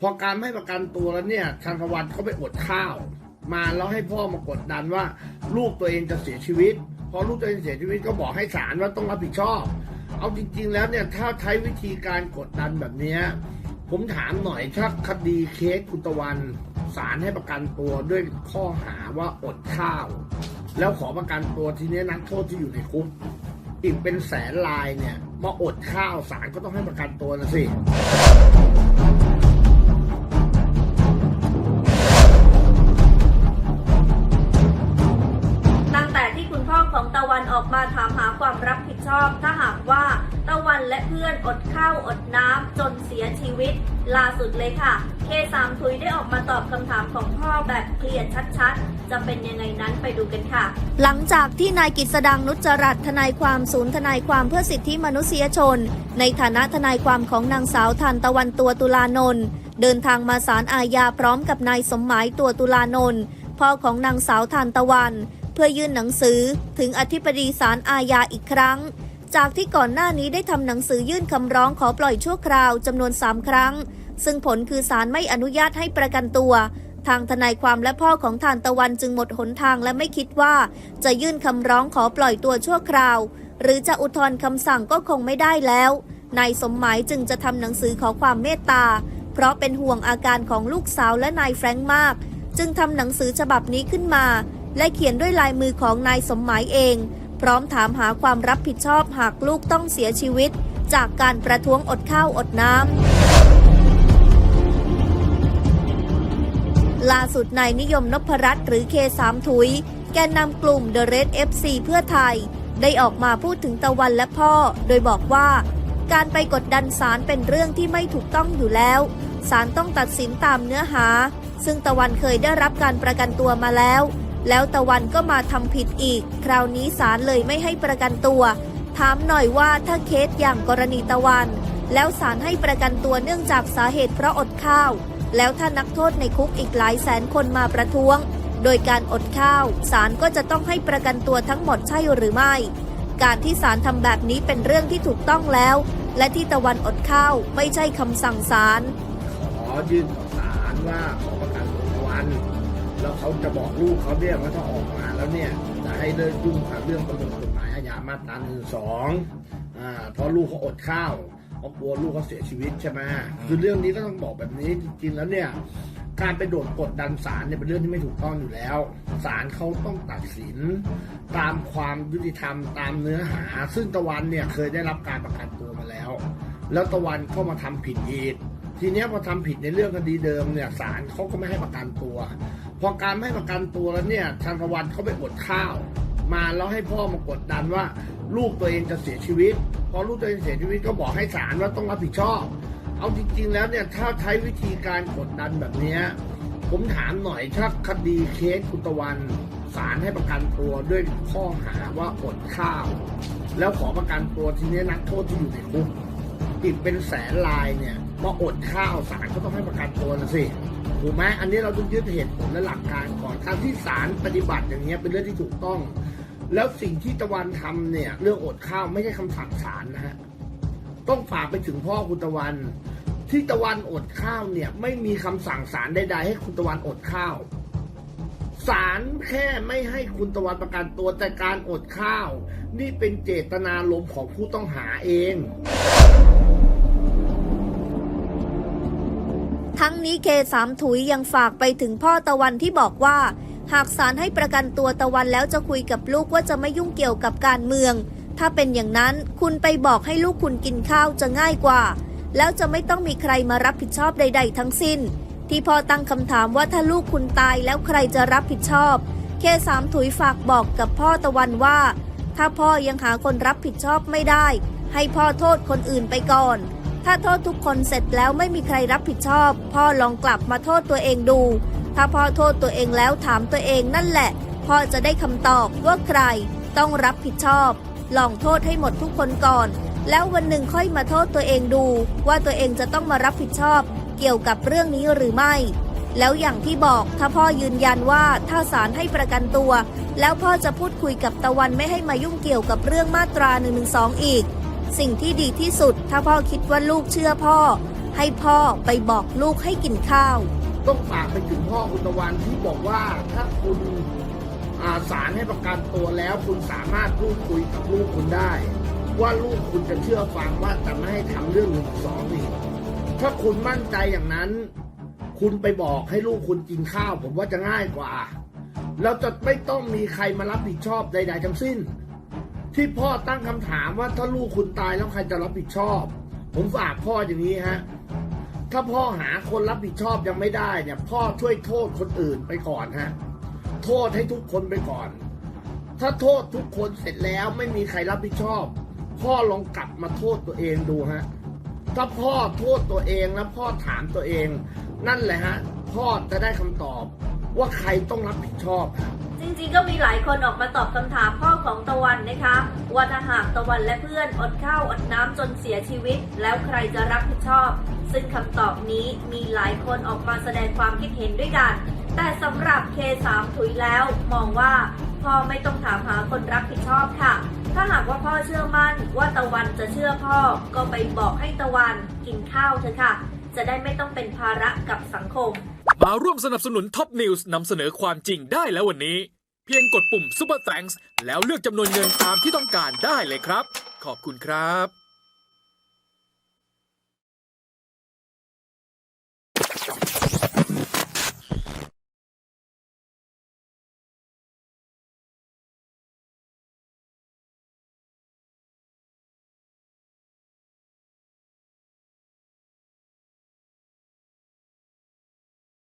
อการไม่ประกันตัวแล้วเนี่ยทางตะวันเขาไปอดข้าวมาแล้วให้พ่อมากดดันว่าลูกตัวเองจะเสียชีวิตพอลูกตัวเองเสียชีวิตก็บอกให้ศาลว่าต้องรับผิดชอบเอาจริงๆแล้วเนี่ยถ้าใช้วิธีการกดดันแบบนี้ผมถามหน่อยถ้าคดีเคสคุณตะวันศาลให้ประกันตัวด้วยข้อหาว่าอดข้าวแล้วขอประกันตัวทีนี้นักโทษที่อยู่ในคุกอีกเป็นแสนรายเนี่ยมาอดข้าวศาลก็ต้องให้ประกันตัวนะสิตั้งแต่ที่คุณพ่อของตะวันออกมาถามหาความรับผิดชอบถ้าหากว่าตะวันและเพื่อนอดข้าวอดน้ำจนเสียชีวิตล่าสุดเลยค่ะเคสามทุยได้ออกมาตอบคำถามของพ่อแบบเคลียร์ชัดๆจะเป็นยังไงนั้นไปดูกันค่ะหลังจากที่นายกฤษดังนุจจรัตน์ทนายความศูนย์ทนายความเพื่อสิทธิมนุษยชนในฐานะทนายความของนางสาวทันตะวันตัวตุลานนท์เดินทางมาศาลอาญาพร้อมกับนายสมหมายตัวตุลานนท์พ่อของนางสาวทันตะวันเพื่อยื่นหนังสือถึงอธิบดีศาลอาญาอีกครั้งจากที่ก่อนหน้านี้ได้ทำหนังสือยื่นคำร้องขอปล่อยชั่วคราวจำนวน3 ครั้งซึ่งผลคือศาลไม่อนุญาตให้ประกันตัวทางทนายความและพ่อของทานตะวันจึงหมดหนทางและไม่คิดว่าจะยื่นคำร้องขอปล่อยตัวชั่วคราวหรือจะอุทธรณ์คำสั่งก็คงไม่ได้แล้วนายสมหมายจึงจะทำหนังสือขอความเมตตาเพราะเป็นห่วงอาการของลูกสาวและนายแฟรงค์มากจึงทำหนังสือฉบับนี้ขึ้นมาและเขียนด้วยลายมือของนายสมหมายเองพร้อมถามหาความรับผิดชอบหากลูกต้องเสียชีวิตจากการประท้วงอดข้าวอดน้ำล่าสุดนายนิยมนพรัตน์หรือเคสามถุยแกนนำกลุ่ม The Red FC เพื่อไทยได้ออกมาพูดถึงตะวันและพ่อโดยบอกว่าการไปกดดันศาลเป็นเรื่องที่ไม่ถูกต้องอยู่แล้วศาลต้องตัดสินตามเนื้อหาซึ่งตะวันเคยได้รับการประกันตัวมาแล้วตะวันก็มาทำผิดอีกคราวนี้ศาลเลยไม่ให้ประกันตัวถามหน่อยว่าถ้าเคสอย่างกรณีตะวันแล้วศาลให้ประกันตัวเนื่องจากสาเหตุเพราะอดข้าวแล้วถ้านักโทษในคุกอีกหลายแสนคนมาประท้วงโดยการอดข้าวศาลก็จะต้องให้ประกันตัวทั้งหมดใช่หรือไม่การที่ศาลทำแบบนี้เป็นเรื่องที่ถูกต้องแล้วและที่ตะวันอดข้าวไม่ใช่คำสั่งศาลขอยื่นต่อศาลว่าขอประกันตัวตะวันแล้วเขาจะบอกลูกเขาเนี่ยว่าถ้าออกมาแล้วเนี่ยจะให้เลิกยุ่งกับเรื่องประมวลกฎหมายอาญามาตรา112เพราะลูกเขาอดข้าวเพราะกลัวลูกเขาเสียชีวิตใช่ไหมคือเรื่องนี้ก็ต้องบอกแบบนี้จริงๆแล้วเนี่ยการไปโดดกดดันศาลเนี่ยเป็นเรื่องที่ไม่ถูกต้องอยู่แล้วศาลเขาต้องตัดสินตามความยุติธรรมตามเนื้อหาซึ่งตะวันเนี่ยเคยได้รับการประกันตัวมาแล้วตะวันก็มาทำผิดอีกทีนี้พอทำผิดในเรื่องคดีเดิมเนี่ยศาลเขาก็ไม่ให้ประกันตัวพอการไม่ประกันตัวแล้วเนี่ยทางตะวันเขาไปอดข้าวมาแล้วให้พ่อมากดดันว่าลูกตัวเองจะเสียชีวิตพอลูกตัวเองเสียชีวิตก็บอกให้ศาลว่าต้องรับผิดชอบเอาจริงๆแล้วเนี่ยถ้าใช้วิธีการกดดันแบบนี้ผมถามหน่อยถ้าคดีเคสคุณตะวันศาลให้ประกันตัวด้วยข้อหาว่าอดข้าวแล้วขอประกันตัวทีนี้นักโทษที่อยู่ในคุกอีกเป็นแสนรายเนี่ยมาอดข้าวศาลก็ต้องให้ประกันตัวนะสิถูกไหมอันนี้เราต้องยึดเหตุผลและหลักการก่อนการที่ศาลปฏิบัติอย่างนี้เป็นเรื่องที่ถูกต้องแล้วสิ่งที่ตะวันทำเนี่ยเรื่องอดข้าวไม่ใช่คำสั่งศาลนะฮะต้องฝากไปถึงพ่อคุณตะวันที่ตะวันอดข้าวเนี่ยไม่มีคำสั่งศาลใดๆให้คุณตะวันอดข้าวศาลแค่ไม่ให้คุณตะวันประกันตัวแต่การอดข้าวนี่เป็นเจตนารมณ์ของผู้ต้องหาเองทั้งนี้เคสามถุยยังฝากไปถึงพ่อตะวันที่บอกว่าหากศาลให้ประกันตัวตะวันแล้วจะคุยกับลูกว่าจะไม่ยุ่งเกี่ยวกับการเมืองถ้าเป็นอย่างนั้นคุณไปบอกให้ลูกคุณกินข้าวจะง่ายกว่าแล้วจะไม่ต้องมีใครมารับผิดชอบใดๆทั้งสิ้นที่พ่อตั้งคำถามว่าถ้าลูกคุณตายแล้วใครจะรับผิดชอบเคสามถุยฝากบอกกับพ่อตะวันว่าถ้าพ่อยังหาคนรับผิดชอบไม่ได้ให้พ่อโทษคนอื่นไปก่อนถ้าโทษทุกคนเสร็จแล้วไม่มีใครรับผิดชอบพ่อลองกลับมาโทษตัวเองดูถ้าพ่อโทษตัวเองแล้วถามตัวเองนั่นแหละพ่อจะได้คำตอบว่าใครต้องรับผิดชอบลองโทษให้หมดทุกคนก่อนแล้ววันหนึ่งค่อยมาโทษตัวเองดูว่าตัวเองจะต้องมารับผิดชอบเกี่ยวกับเรื่องนี้หรือไม่แล้วอย่างที่บอกถ้าพ่อยืนยันว่าถ้าศาลให้ประกันตัวแล้วพ่อจะพูดคุยกับตะวันไม่ให้มายุ่งเกี่ยวกับเรื่องมาตรา112อีกสิ่งที่ดีที่สุดถ้าพ่อคิดว่าลูกเชื่อพ่อ ให้พ่อไปบอกลูกให้กินข้าว ต้องฝากไปถึงพ่อคุณตะวันที่บอกว่าถ้าคุณศาลให้ประกันตัวแล้วคุณสามารถพูดคุยกับลูกคุณได้ ว่าลูกคุณจะเชื่อฟังว่าจะไม่ให้ทำเรื่อง112อีกถ้าคุณมั่นใจอย่างนั้น คุณไปบอกให้ลูกคุณกินข้าวผมว่าจะง่ายกว่าแล้วจะไม่ต้องมีใครมารับผิดชอบใดๆทั้งสิ้น ที่พ่อตั้งคำถามว่าถ้าลูกคุณตายแล้วใครจะรับผิดชอบผมฝากพ่ออย่างนี้ฮะถ้าพ่อหาคนรับผิดชอบยังไม่ได้เนี่ยพ่อช่วยโทษคนอื่นไปก่อนฮะโทษให้ทุกคนไปก่อนถ้าโทษทุกคนเสร็จแล้วไม่มีใครรับผิดชอบพ่อลองกลับมาโทษตัวเองดูฮะถ้าพ่อโทษตัวเองแล้วพ่อถามตัวเองนั่นแหละฮะพ่อจะได้คำตอบว่าใครต้องรับผิดชอบครับ จริงๆก็มีหลายคนออกมาตอบคำถามพ่อของตะวันนะคะว่าถ้าหากตะวันและเพื่อนอดข้าวอดน้ำจนเสียชีวิตแล้วใครจะรับผิดชอบ ซึ่งคำตอบนี้มีหลายคนออกมาแสดงความคิดเห็นด้วยกันแต่สำหรับ K3 ถุยแล้วมองว่าพ่อไม่ต้องถามหาคนรับผิดชอบค่ะ ถ้าหากว่าพ่อเชื่อมั่นว่าตะวันจะเชื่อพ่อก็ไปบอกให้ตะวันกินข้าวเถอะค่ะจะได้ไม่ต้องเป็นภาระกับสังคม มาร่วมสนับสนุนท็อปนิวส์นำเสนอความจริงได้แล้ววันนี้ เพียงกดปุ่ม Super Thanks แล้วเลือกจำนวนเงินตามที่ต้องการได้เลยครับ ขอบคุณครับ